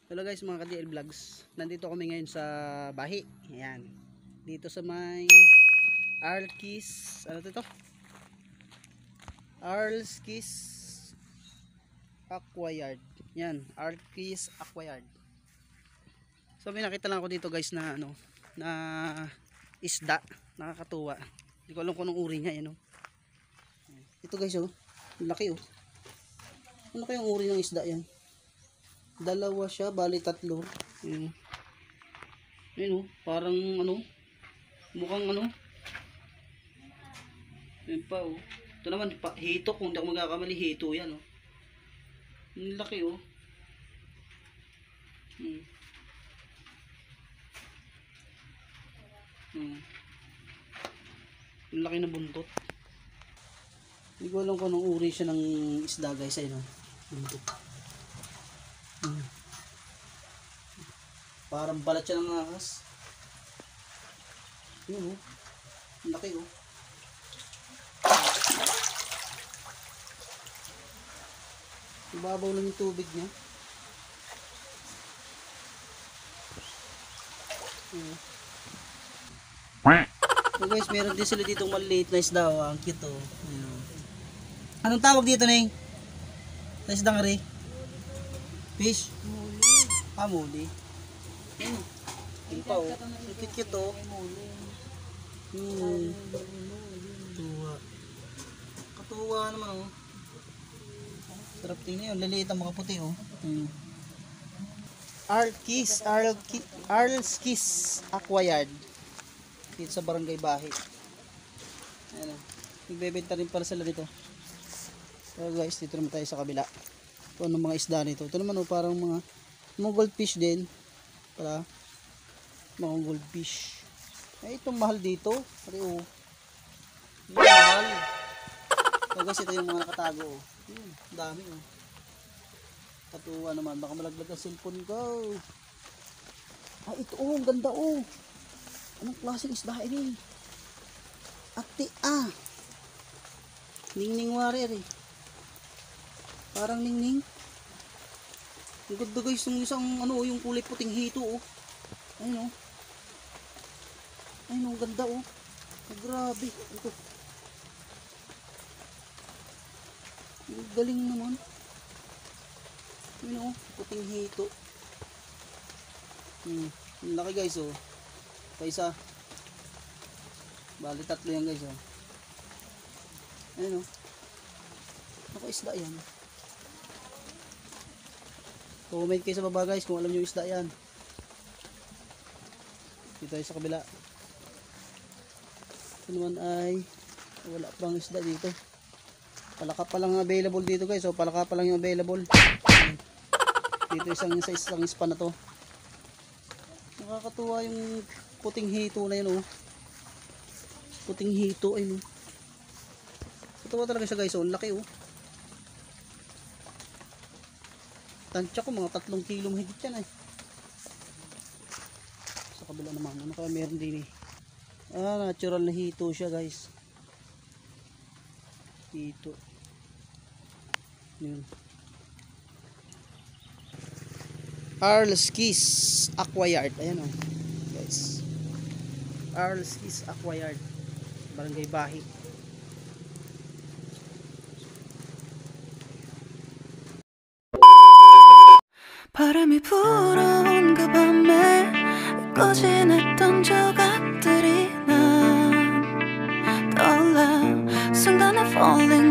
Hello guys, mga ka-DL Vlogs. Nandito kami ngayon sa Bahi. Ayan. Dito sa may Arlkis, ano to? Arlkis Aquayard. Yan, Arlkis Aquayard. So may nakita lang ako dito guys na na isda, nakakatuwa. Hindi ko alam kung anong uri niya, yan oh. Ito guys oh, laki oh. Ano kayang uri ng isda yan? Dalawa siya, bali tatlo. Ayun. Ayun oh, parang mukhang Ayun pa oh. Ito naman, hito, kung hindi ako magkakamali, hito yan oh. Ang laki oh. Ang laki na buntot. Hindi ko alam kung anong uri siya ng isda guys, ayun oh. Buntot. Parang balat siya ng ahas. Yun oh. Ang laki oh. Ibabaw lang yung tubig niya. So guys, meron din sila ditong maliliit na isda oh. Ang cute oh. Ayun. Anong tawag dito na sa isdang rin? Fish? Muli. Ah, muli. Yun pa oh. Cute oh. Tuwa. Katuwa naman oh. Sarap tingnan yun. Liliit ang mga puti oh. Arlkis Aquayard. Dito sa Barangay Bahi. Ayan oh. Nagbebenta rin pala sila dito. So guys, dito naman tayo sa kabila. Ito ang mga isda nito. Ito naman oh, parang mga goldfish din. Para mga goldfish. Ay, itong mahal dito. Pare oh. Mahal. So guys, ito yung mga nakatago oh. Dami oh. Katuwa naman. Baka malaglag ang cellphone ko. Ah, ito oh. Ang ganda oh. Anong klaseng isda ini? Ati ah. Ningning warrior eh. Parang ningning. Ang ganda guys, yung isang yung kulay puting hito oh. Ayun oh. Ayun oh, ganda oh. Oh, grabe. Ito. Ang galing naman. Ayun oh, puting hito. Ang laki guys oh. Kaisa. Bali tatlo yan guys oh. Ayun oh. Ako isda yan. Comment kayo sa baba guys kung alam nyo isda yan. Dito tayo sa kabila. Ito naman ay wala pang isda dito. Palaka pa lang available dito guys. So palaka pa lang yung available. Dito isang span na to. Nakakatuwa yung puting hito na yun oh. Puting hito ayun oh. Katuwa talaga siya guys oh. Ang laki oh. Tansya ko mga 3 kilo mahigit yan eh. Sa kabila naman ano kaya meron din eh. Ah, natural na hito siya guys. Hito. Yun. Arlkis Aquayard. Ayan o guys. Arlkis Aquayard, Barangay Bahi. 바람이 불어온 그 밤에 잊고 지냈던 조각들이 난 떠올라 순간에 falling